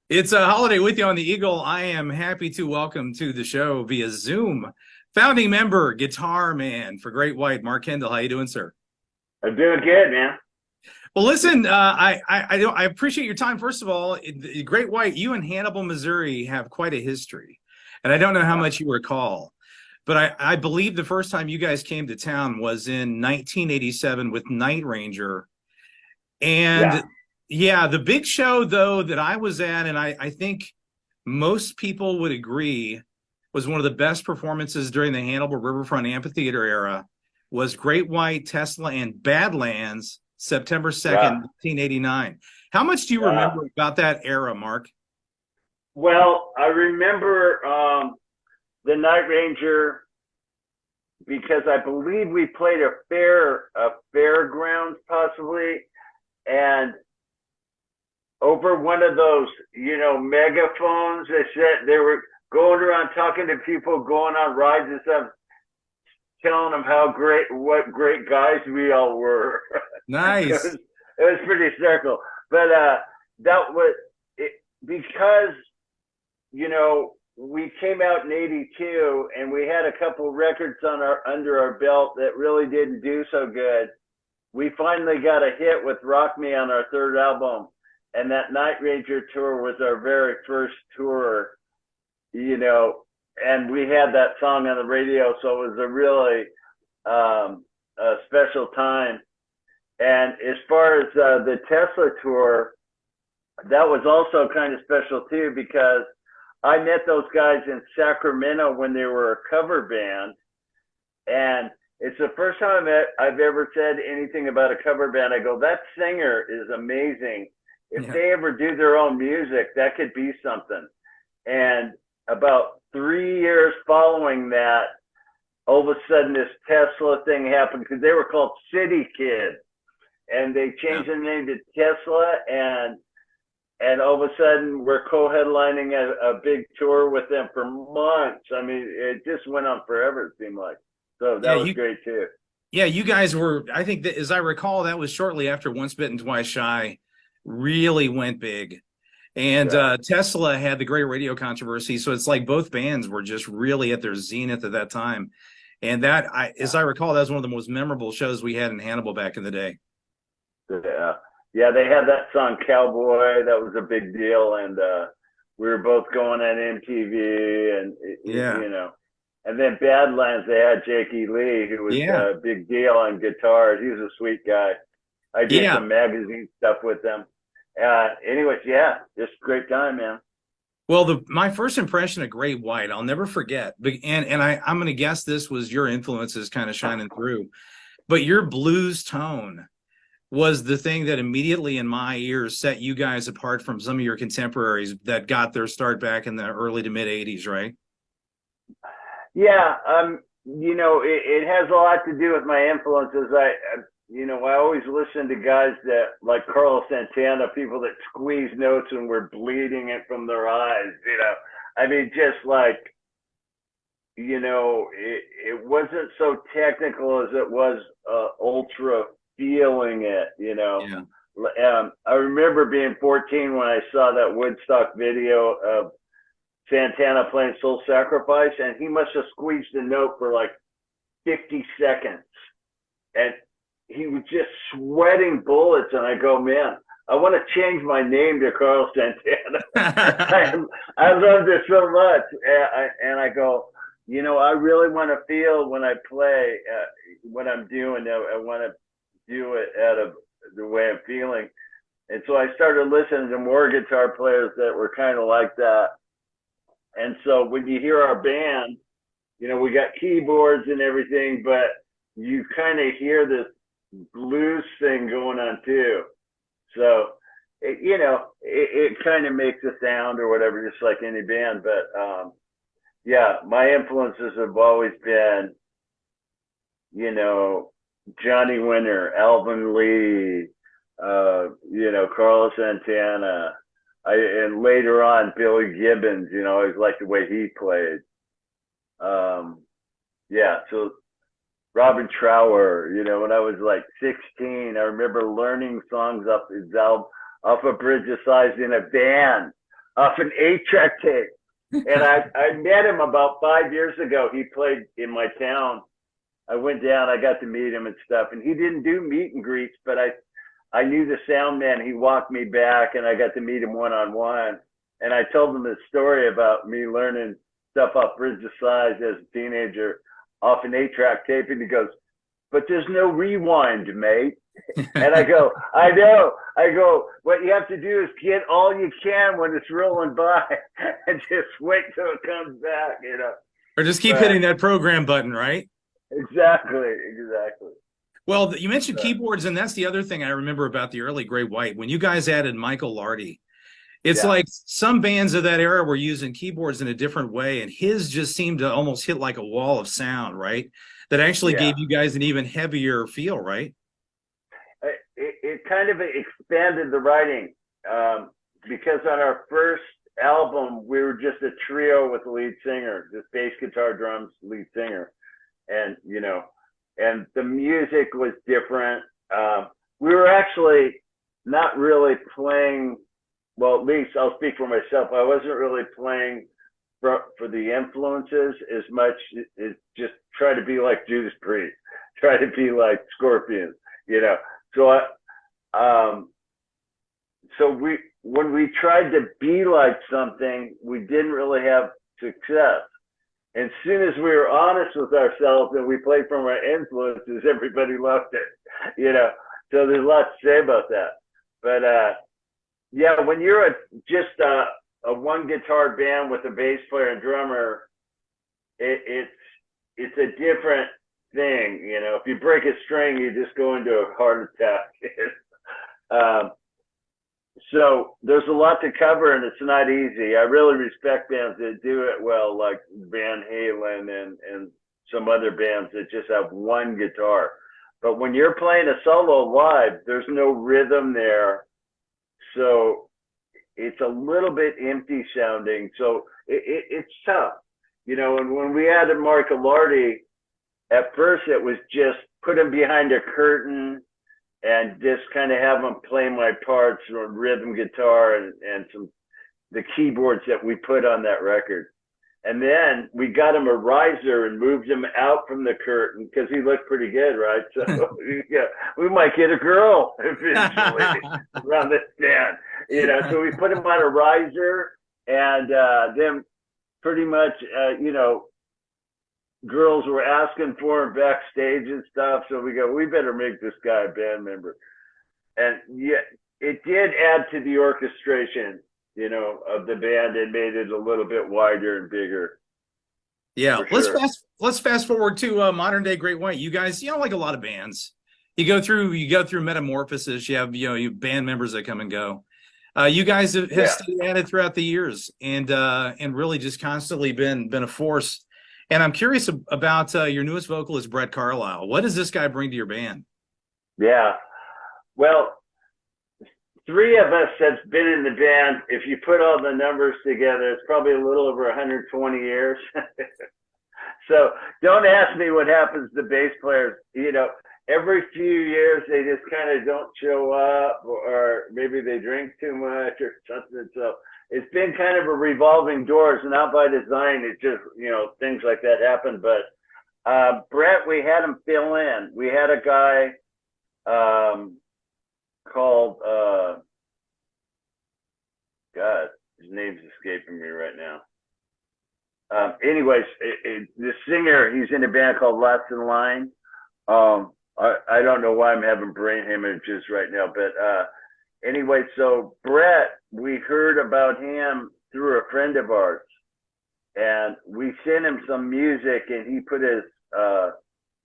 It's a holiday with you on the Eagle. I am happy to welcome to the show via Zoom founding member, guitar man for Great White, Mark Kendall. How you doing, sir? I'm doing good, man. Well, listen, I appreciate your time. First of all, Great White, you and Hannibal, Missouri have quite a history, and I don't know how Yeah, much you recall, but I believe the first time you guys came to town was in 1987 with Night Ranger. yeah, And yeah, the big show though that I was at, and I think most people would agree was one of the best performances during the Hannibal Riverfront Amphitheater era, was Great White, Tesla, and Badlands, September yeah, 2nd, 1989. How much do you yeah. remember about that era, Mark? Well, I remember the Night Ranger because I believe we played a fairgrounds possibly, and over one of those, megaphones. They said they were going around talking to people, going on rides and stuff, telling them what great guys we all were. Nice. It was pretty circle, but that was it because we came out in '82 and we had a couple records on our under our belt that really didn't do so good. We finally got a hit with Rock Me on our third album, and that Night Ranger tour was our very first tour, you know, and we had that song on the radio, so it was a really a special time. And as far as the Tesla tour, that was also kind of special too because I met those guys in Sacramento when they were a cover band, and it's the first time I've ever said anything about a cover band. I go, that singer is amazing. If Yeah. they ever do their own music, that could be something. And about 3 years following that, all of a sudden this Tesla thing happened because they were called City Kids, and they Yeah. changed the name to Tesla, and all of a sudden we're co-headlining a big tour with them for months. I mean, it just went on forever, it seemed like. So that Yeah, was you great too. yeah, you guys were, I think that as I recall, that was shortly after Once Bitten, Twice Shy really went big. And Yeah. Tesla had the great radio controversy. So it's like both bands were just really at their zenith at that time. And as I recall, that was one of the most memorable shows we had in Hannibal back in the day. Yeah. Yeah, they had that song Cowboy. That was a big deal. And we were both going on MTV and, Yeah. and then Badlands, they had Jakey Lee, who was Yeah. a big deal on guitars. He was a sweet guy. I did Yeah. some magazine stuff with them. Anyways, yeah, just a great time, man. Well, my first impression of Great White, I'll never forget. I'm going to guess this was your influences kind of shining through, but your blues tone was the thing that immediately in my ears set you guys apart from some of your contemporaries that got their start back in the early to mid 80s, right? Yeah, it has a lot to do with my influences. I always listen to guys that like Carlos Santana, people that squeeze notes and were bleeding it from their eyes. I mean, just like it wasn't so technical as it was ultra feeling it. Yeah. I remember being 14 when I saw that Woodstock video of Santana playing Soul Sacrifice, and he must have squeezed a note for like 50 seconds. And he was just sweating bullets. And I go, man, I want to change my name to Carl Santana. I loved it so much. And I go, I really want to feel when I play what I'm doing. I want to do it out of the way I'm feeling. And so I started listening to more guitar players that were kind of like that. And so when you hear our band, we got keyboards and everything, but you kind of hear this blues thing going on too. So, it kind of makes a sound or whatever, just like any band. But yeah, my influences have always been, Johnny Winter, Alvin Lee, Carlos Santana, and later on Billy Gibbons. I always liked the way he played. Yeah, so Robin Trower. When I was like 16, I remember learning songs off his album, off a Bridge of Sighs in a van. off an 8-track tape. And I met him about 5 years ago. He played in my town. I went down, I got to meet him and stuff. And he didn't do meet and greets, but I knew the sound man. He walked me back and I got to meet him one-on-one. And I told him the story about me learning stuff off Bridge of Sighs as a teenager off an 8-track tape. And he goes, but there's no rewind, mate. And I go, I know. I go, what you have to do is get all you can when it's rolling by and just wait till it comes back, you know. Or just keep hitting that program button, right? Exactly. Well, you mentioned keyboards, and that's the other thing I remember about the early Great White. When you guys added Michael Lardy, it's like some bands of that era were using keyboards in a different way, and his just seemed to almost hit like a wall of sound, right? That actually gave you guys an even heavier feel, right? It kind of expanded the writing because on our first album, we were just a trio with the lead singer, just bass, guitar, drums, lead singer. And, you know, and the music was different. We were actually not really playing, well, at least I'll speak for myself. I wasn't really playing for the influences as much as just try to be like Judas Priest, try to be like Scorpions, you know. So when we tried to be like something, we didn't really have success. And as soon as we were honest with ourselves and we played from our influences, everybody loved it, you know. So there's a lot to say about that. But yeah, when you're just a one guitar band with a bass player and drummer, it's a different thing, you know. If you break a string, you just go into a heart attack. So there's a lot to cover, and it's not easy. I really respect bands that do it well, like Van Halen and some other bands that just have one guitar. But when you're playing a solo live, there's no rhythm there, so it's a little bit empty sounding. So it's tough, you know. And when we added Mark Alardi, at first it was just put him behind a curtain and just kind of have him play my parts on rhythm guitar and the keyboards that we put on that record. And then we got him a riser and moved him out from the curtain because he looked pretty good, right? So yeah, we might get a girl eventually around this band, you know. So we put him on a riser, and then pretty much, you know, girls were asking for him backstage and stuff. So we go, we better make this guy a band member. And yeah, it did add to the orchestration, you know, of the band and made it a little bit wider and bigger. Yeah, let's fast forward to modern day Great White. You guys, you know, like a lot of bands, you go through metamorphosis. You have, you know, you band members that come and go. You guys have stayed at it throughout the years and really just constantly been a force. And I'm curious about your newest vocalist, Brett Carlisle. What does this guy bring to your band? Yeah, well, 3 of us have been in the band. If you put all the numbers together, it's probably a little over 120 years. So don't ask me what happens to bass players. You know, every few years they just kind of don't show up, or maybe they drink too much or something. So it's been kind of a revolving doors, and not by design. It just, you know, things like that happen. But Brett, we had him fill in. We had a guy called God, his name's escaping me right now. Anyways, the singer, he's in a band called Last in Line. I don't know why I'm having brain hemorrhages right now, but anyway, so Brett, we heard about him through a friend of ours, and we sent him some music, and he put his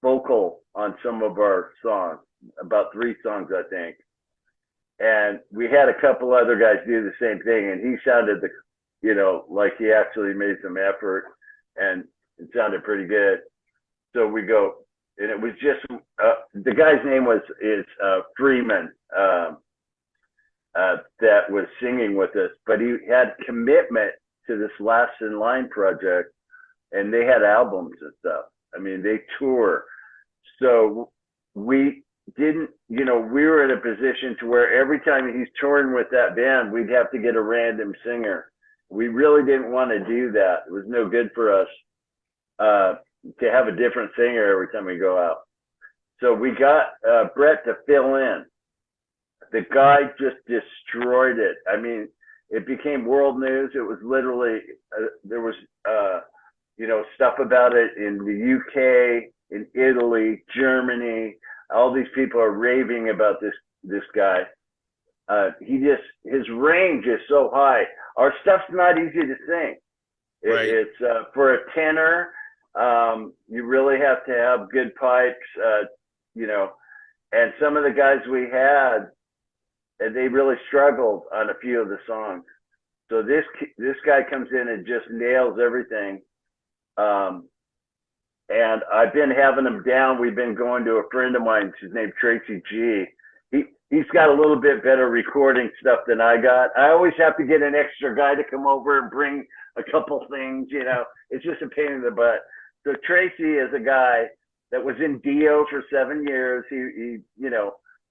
vocal on some of our songs, about 3 songs, I think. And we had a couple other guys do the same thing, and he sounded, you know, like he actually made some effort, and it sounded pretty good. So we go, and it was just the guy's name is Freeman, that was singing with us, but he had commitment to this Last in Line project, and they had albums and stuff. I mean, they tour. So we didn't, you know, we were in a position to where every time he's touring with that band, we'd have to get a random singer. we really didn't want to do that. It was no good for us to have a different singer every time we go out. So we got Brett to fill in. The guy just destroyed it. I mean, it became world news. It was literally there was stuff about it in the UK, in Italy, Germany. All these people are raving about this guy. His range is so high. Our stuff's not easy to sing. Right. It's for a tenor. You really have to have good pipes, and some of the guys we had, they really struggled on a few of the songs. So this guy comes in and just nails everything. And I've been having him down. We've been going to a friend of mine. His name's Tracy G. He's got a little bit better recording stuff than I got. I always have to get an extra guy to come over and bring a couple things, It's just a pain in the butt. So Tracy is a guy that was in Dio for 7 years. He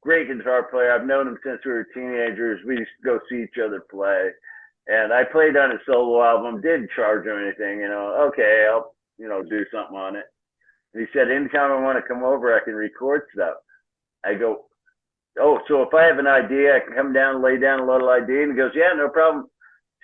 great guitar player. I've known him since we were teenagers. We used to go see each other play. And I played on his solo album, didn't charge him anything, okay, I'll, do something on it. And he said, anytime I want to come over, I can record stuff. I go, oh, so if I have an idea, I can come down, lay down a little idea. And he goes, yeah, no problem.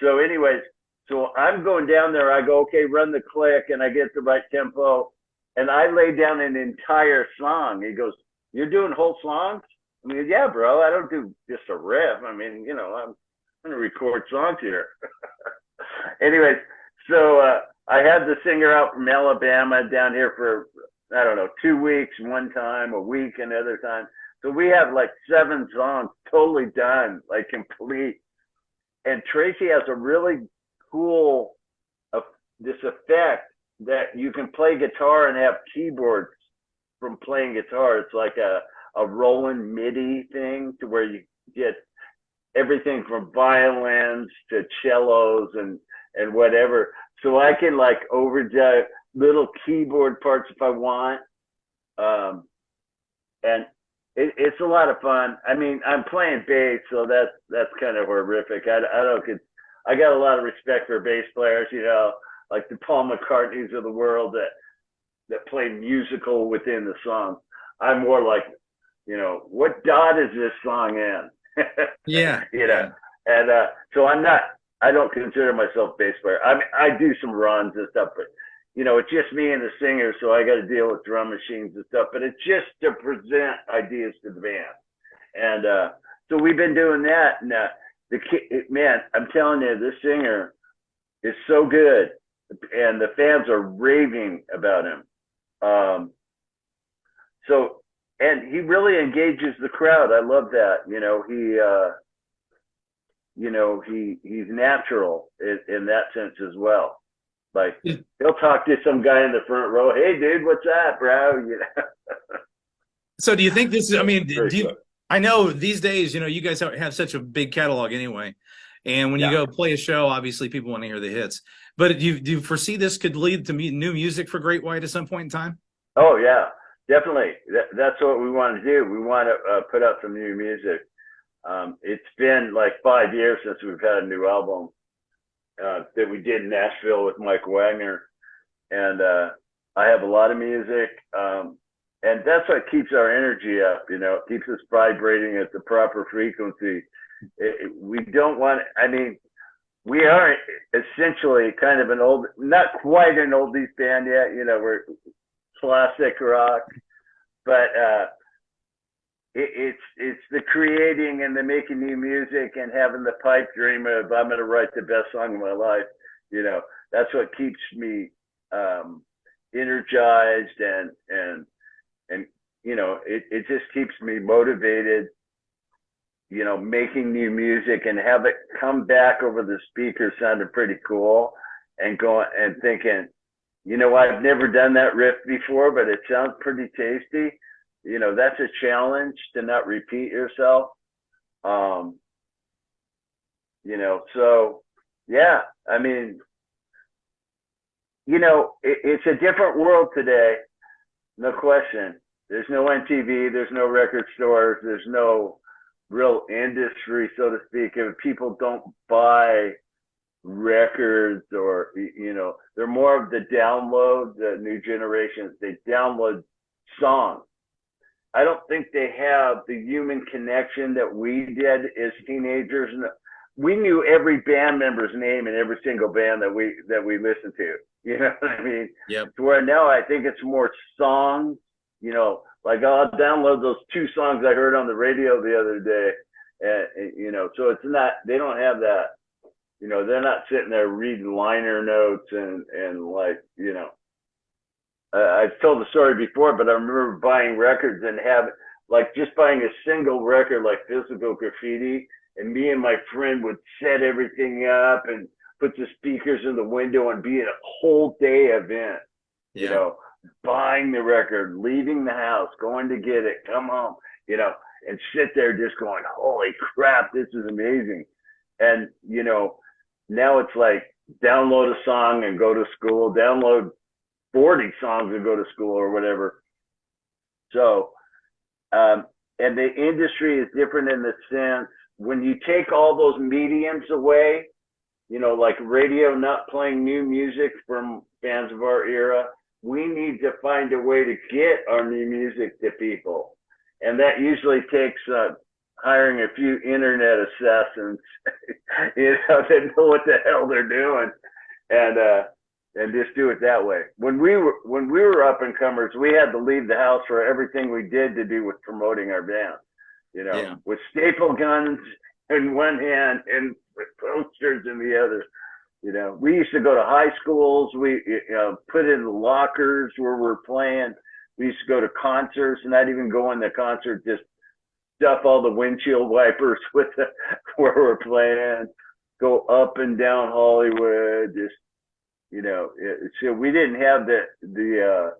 So anyways, so I'm going down there. I go, okay, run the click, and I get the right tempo. And I lay down an entire song. He goes, you're doing whole songs? I mean, yeah, bro, I don't do just a riff. I mean, I'm going to record songs here. Anyways, so I had the singer out from Alabama down here for, 2 weeks one time, a week another time. So we have like 7 songs totally done, like complete. And Tracy has a really cool, this effect that you can play guitar and have keyboards from playing guitar. It's like a Roland MIDI thing to where you get everything from violins to cellos and whatever. So I can like overdub little keyboard parts if I want. And it's a lot of fun. I mean, I'm playing bass, so that's kind of horrific. I got a lot of respect for bass players, like the Paul McCartneys of the world that play musical within the song. I'm more like, what dot is this song in? Yeah. And so I don't consider myself a bass player. I mean, I do some runs and stuff, but it's just me and the singer, so I got to deal with drum machines and stuff. But it's just to present ideas to the band, and so we've been doing that. And man, I'm telling you, this singer is so good, and the fans are raving about him. And he really engages the crowd. I love that. He's natural in that sense as well. Like he'll talk to some guy in the front row. Hey, dude, what's that, bro? So do you think this is? I mean, I know these days, you guys have such a big catalog anyway, and when you go play a show, obviously people want to hear the hits. But do you foresee this could lead to new music for Great White at some point in time? Oh yeah, definitely. That's what we want to do. We want to put out some new music. It's been like 5 years since we've had a new album that we did in Nashville with Mike Wagner, and I have a lot of music, and that's what keeps our energy up. It keeps us vibrating at the proper frequency. We don't want. I mean, we are essentially kind of not quite an oldies band yet. We're classic rock, but it's the creating and the making new music and having the pipe dream of I'm going to write the best song of my life. That's what keeps me energized and it just keeps me motivated. Making new music and have it come back over the speakers sounded pretty cool, and going and thinking, I've never done that riff before, but it sounds pretty tasty. That's a challenge to not repeat yourself. So yeah, I mean, it's a different world today. No question. There's no MTV, there's no record stores, there's no real industry, so to speak. If people don't buy records records, or they're more of the download. The new generations, they download songs. I don't think they have the human connection that we did as teenagers. And we knew every band member's name in every single band that we listened to. You know what I mean? Yep. To where now I think it's more songs. Like I'll download those 2 songs I heard on the radio the other day, and so it's not. They don't have that. They're not sitting there reading liner notes and like I've told the story before, but I remember buying records and just buying a single record like Physical Graffiti, and me and my friend would set everything up and put the speakers in the window and be a whole day event. Yeah. Buying the record, leaving the house, going to get it, come home, and sit there just going, holy crap, this is amazing. And, now it's like download a song and go to school, download 40 songs and go to school or whatever. So, and the industry is different in the sense when you take all those mediums away, like radio not playing new music from fans of our era, we need to find a way to get our new music to people. And that usually takes hiring a few internet assassins, that know what the hell they're doing, and just do it that way. When we were up and comers, we had to leave the house for everything we did to do with promoting our band. With staple guns in one hand and with posters in the other. We used to go to high schools. We put in the lockers where we're playing. We used to go to concerts, and not even go in the concert, just stuff all the windshield wipers with where we're playing. Go up and down Hollywood, just so we didn't have the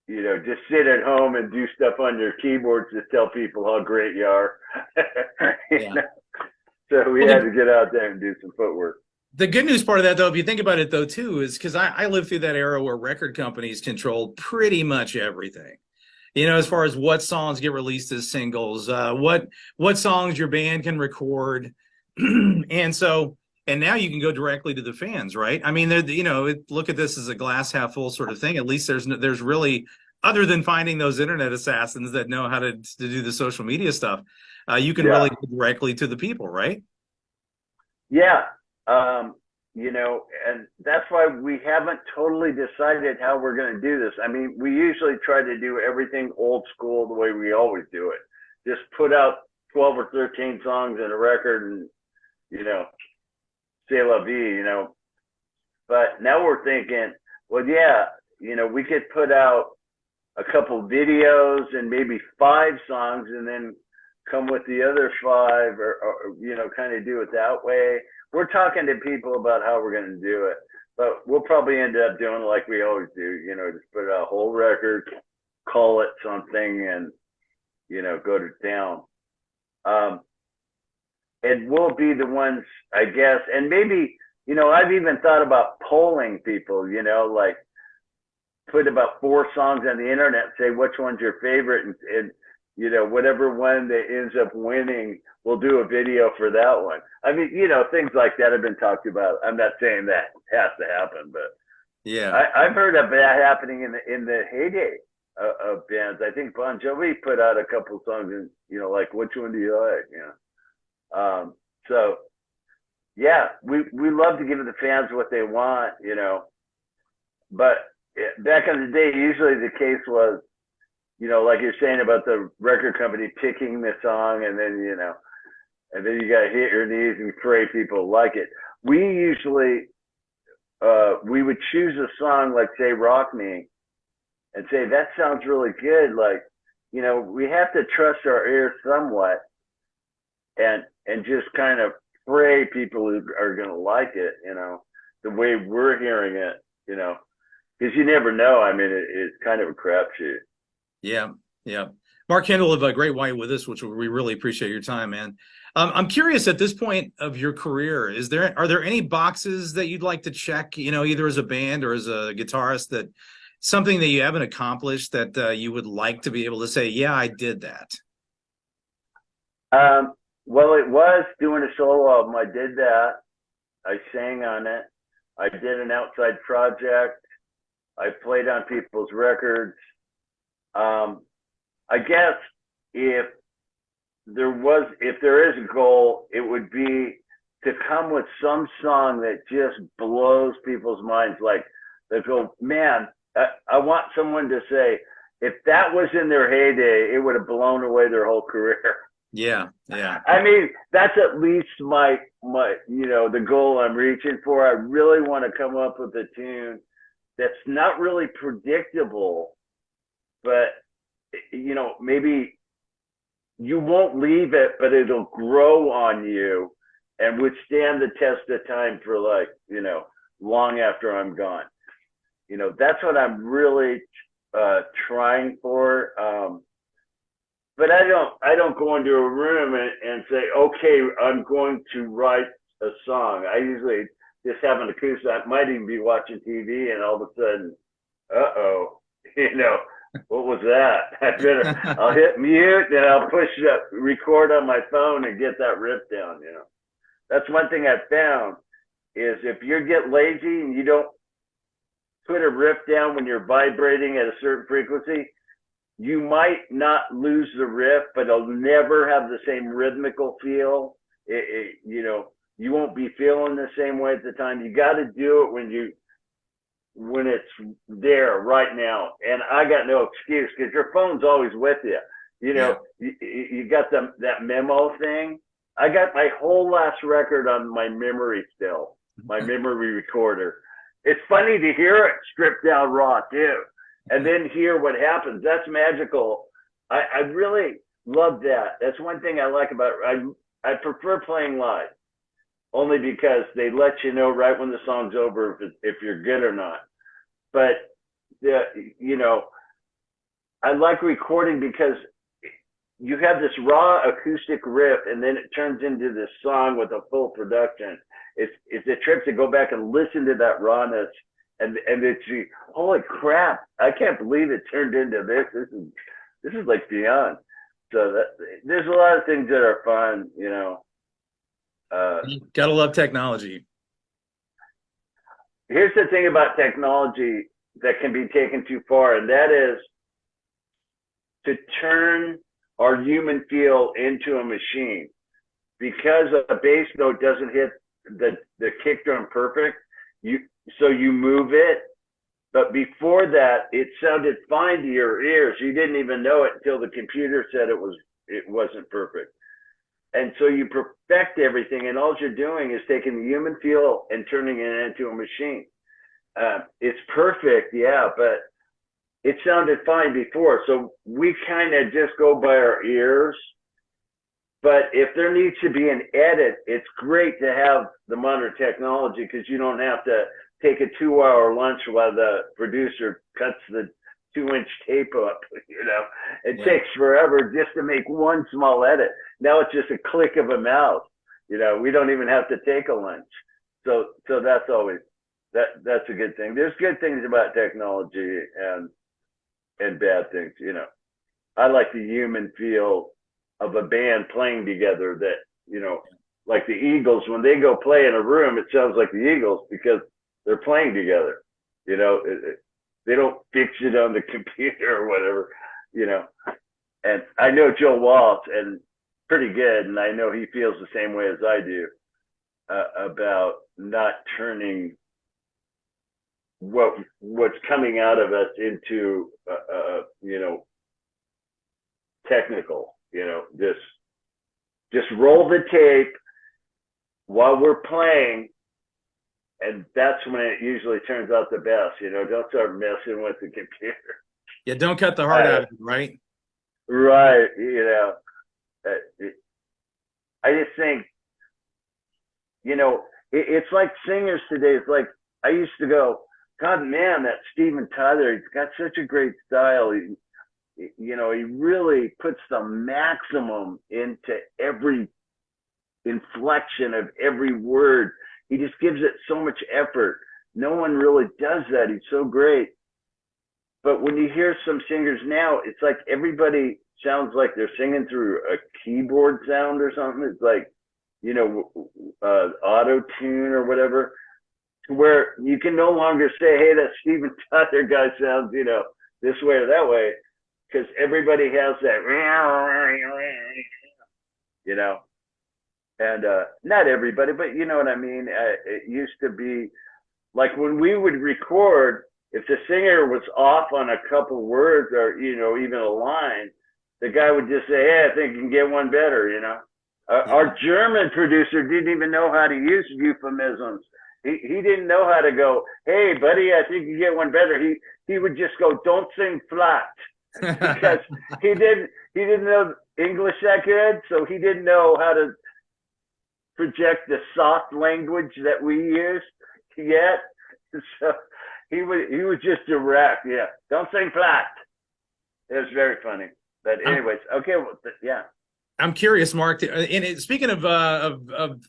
just sit at home and do stuff on your keyboards to tell people how great you are. So we had to get out there and do some footwork. The good news part of that, though, if you think about it, though, too, is because I lived through that era where record companies controlled pretty much everything. As far as what songs get released as singles, what songs your band can record, and now you can go directly to the fans, right? I mean, look at this as a glass half full sort of thing. At least there's really, other than finding those internet assassins that know how to do the social media stuff, you can really go directly to the people, right? Yeah. And that's why we haven't totally decided how we're going to do this. I mean, we usually try to do everything old school the way we always do it. Just put out 12 or 13 songs in a record and, c'est la vie, But now we're thinking, well, we could put out a couple videos and maybe 5 songs and then come with the other 5 or kind of do it that way. We're talking to people about how we're going to do it, but we'll probably end up doing like we always do, just put out a whole record, call it something, and, go to town. And we'll be the ones, I guess, and maybe, I've even thought about polling people, like put about 4 songs on the internet, say which one's your favorite, and whatever one that ends up winning, we'll do a video for that one. I mean, things like that have been talked about. I'm not saying that has to happen, but I've heard of that happening in the heyday of bands. I think Bon Jovi put out a couple songs, and like which one do you like? So yeah, we love to give the fans what they want, But back in the day, usually the case was, like you're saying about the record company picking the song, and then you got to hit your knees and pray people like it. We usually, we would choose a song like, say, Rock Me, and say, that sounds really good. Like, we have to trust our ears somewhat and just kind of pray people are going to like it, the way we're hearing it, because you never know. I mean, it's kind of a crapshoot. Yeah. Mark Kendall of Great White with us, which we really appreciate your time, man. I'm curious, at this point of your career, are there any boxes that you'd like to check, either as a band or as a guitarist, that something that you haven't accomplished that you would like to be able to say, yeah, I did that? Well, it was doing a solo album. I did that. I sang on it. I did an outside project. I played on people's records. I guess if if there is a goal, it would be to come with some song that just blows people's minds. Like they go, man, I want someone to say, if that was in their heyday, it would have blown away their whole career. Yeah, yeah. I mean, that's at least my the goal I'm reaching for. I really want to come up with a tune that's not really predictable, but maybe you won't leave it, but it'll grow on you and withstand the test of time for long after I'm gone. That's what I'm really trying for. But I don't go into a room and say, okay, I'm going to write a song. I usually just have an acoustic. I might even be watching TV and all of a sudden, what was that? I'll hit mute and I'll push record on my phone and get that riff down. That's one thing I've found is if you get lazy and you don't put a riff down when you're vibrating at a certain frequency, you might not lose the riff, but it'll never have the same rhythmical feel. You won't be feeling the same way at the time. You got to do it when it's there right now. And I got no excuse because your phone's always with you. You got that memo thing. I got my whole last record on my memory still, my memory recorder. It's funny to hear it stripped down raw too. And then hear what happens. That's magical. I really love that. That's one thing I like about it. I prefer playing live only because they let you know right when the song's over if you're good or not. But I like recording because you have this raw acoustic riff and then it turns into this song with a full production. It's a trip to go back and listen to that rawness. And it's holy crap! I can't believe it turned into this. This is like beyond. So there's a lot of things that are fun, You gotta love technology. Here's the thing about technology that can be taken too far, and that is to turn our human feel into a machine. Because a bass note doesn't hit the kick drum perfect, so you move it, but before that, it sounded fine to your ears. You didn't even know it until the computer said it wasn't perfect. And so you perfect everything, and all you're doing is taking the human feel and turning it into a machine. It's perfect, yeah, but it sounded fine before. So we kind of just go by our ears. But if there needs to be an edit, it's great to have the modern technology because you don't have to take a 2-hour lunch while the producer cuts the 2-inch tape up. It takes forever just to make one small edit. Now it's just a click of a mouse. We don't even have to take a lunch. So that's always that's a good thing. There's good things about technology and bad things. I like the human feel of a band playing together that, like the Eagles, when they go play in a room, it sounds like the Eagles because they're playing together. They don't fix it on the computer or whatever, And I know Joe Walsh and pretty good, and I know he feels the same way as I do about not turning what's coming out of us into technical. Just roll the tape while we're playing, and that's when it usually turns out the best. Don't start messing with the computer. Yeah, don't cut the heart out of it, right? Right. I just think, it's like singers today. It's like I used to go, God, man, that Steven Tyler, he's got such a great style. He really puts the maximum into every inflection of every word. He just gives it so much effort. No one really does that. He's so great. But when you hear some singers now, it's like everybody sounds like they're singing through a keyboard sound or something. It's like, auto tune or whatever, to where you can no longer say, hey, that Steven Tyler guy sounds, this way or that way, because everybody has that, and not everybody, but you know what I mean? It used to be like when we would record, if the singer was off on a couple words or, even a line, the guy would just say, hey, I think you can get one better, Our German producer didn't even know how to use euphemisms. He didn't know how to go, hey, buddy, I think you get one better. He would just go, don't sing flat. Because he didn't know English that good, so he didn't know how to project the soft language that we use yet. So he was just direct. Yeah, don't sing flat. It was very funny. But anyways, okay, well, yeah. I'm curious, Mark. And speaking of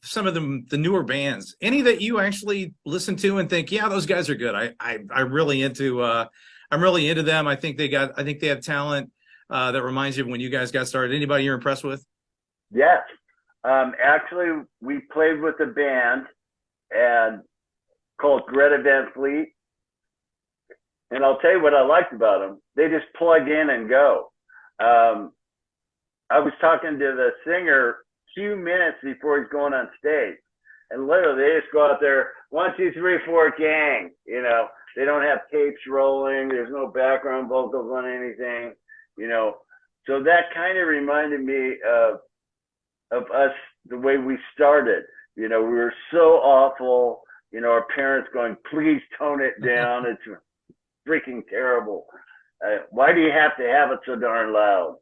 some of the newer bands, any that you actually listen to and think, yeah, those guys are good. I'm really into them. I think they have talent that reminds you of when you guys got started. Anybody you're impressed with? Yes. Actually, we played with a band and called Greta Van Fleet. And I'll tell you what I liked about them. They just plug in and go. I was talking to the singer a few minutes before he's going on stage. And literally, they just go out there, 1, 2, 3, 4, gang. They don't have tapes rolling. There's no background vocals on anything. So that kind of reminded me of us, the way we started. We were so awful. Our parents going, please tone it down. It's freaking terrible. Why do you have to have it so darn loud?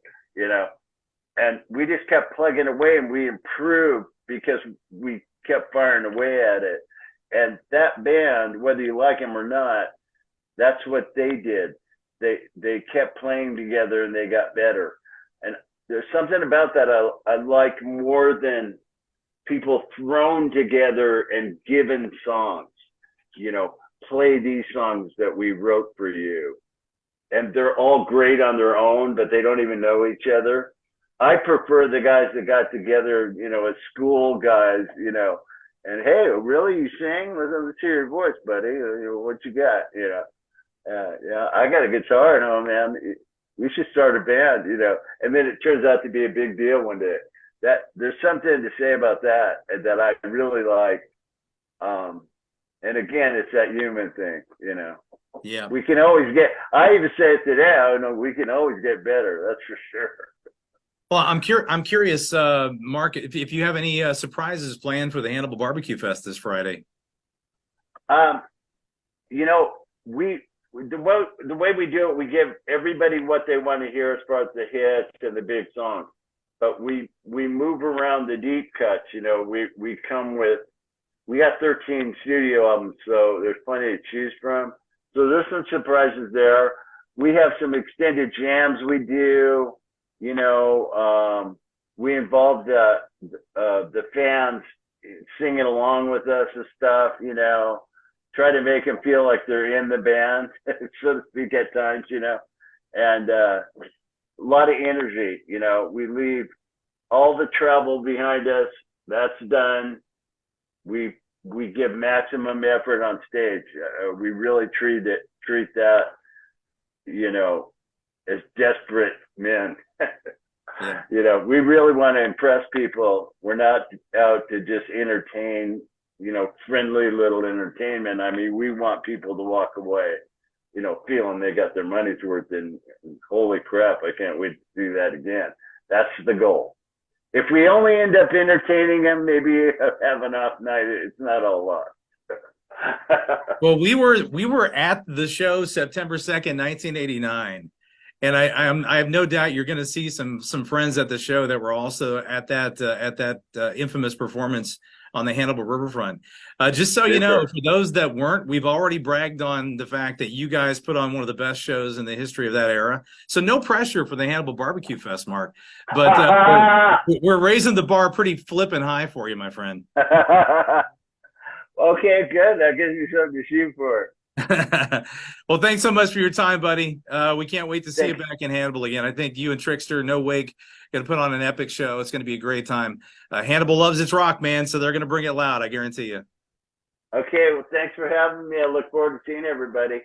And we just kept plugging away, and we improved because we kept firing away at it. And that band, whether you like them or not, that's what they did. They kept playing together and they got better. And there's something about that I like more than people thrown together and given songs. Play these songs that we wrote for you. And they're all great on their own, but they don't even know each other. I prefer the guys that got together, as school guys, and hey, really, you sing? Let's hear your voice, buddy. What you got? Yeah, I got a guitar at home, man. We should start a band, and then it turns out to be a big deal one day. That there's something to say about that I really like. And again, it's that human thing, Yeah. We can always I even say it today, I know we can always get better. That's for sure. Well, I'm curious, Mark, if you have any surprises planned for the Hannibal BBQ Fest this Friday. The way we do it, we give everybody what they want to hear as far as the hits and the big songs. But we move around the deep cuts. We got 13 studio albums, so there's plenty to choose from. So there's some surprises there. We have some extended jams we do. We involve the fans singing along with us and stuff, try to make them feel like they're in the band, so to speak, at times, and a lot of energy. We leave all the travel behind us. That's done. We give maximum effort on stage. We really treat that, as desperate men. Yeah. We really want to impress people. We're not out to just entertain, friendly little entertainment. I mean, we want people to walk away, feeling they got their money's worth, and holy crap, I can't wait to do that again. That's the goal. If we only end up entertaining them, maybe have an off night. It's not all lost. Well, we were at the show September 2nd, 1989. And I have no doubt you're going to see some friends at the show that were also at that infamous performance on the Hannibal Riverfront. Just so you know, for those that weren't, we've already bragged on the fact that you guys put on one of the best shows in the history of that era. So no pressure for the Hannibal BBQ Fest, Mark. But we're raising the bar pretty flippin' high for you, my friend. Okay, good. That gives you something to shoot for. Well, thanks so much for your time, buddy. We can't wait to see you Thanks. back in Hannibal again. I think you and Trickster, No Wake, going to put on an epic show. It's going to be a great time. Hannibal loves its rock, man, so they're going to bring it loud. I guarantee you. Okay, well, thanks for having me. I look forward to seeing everybody.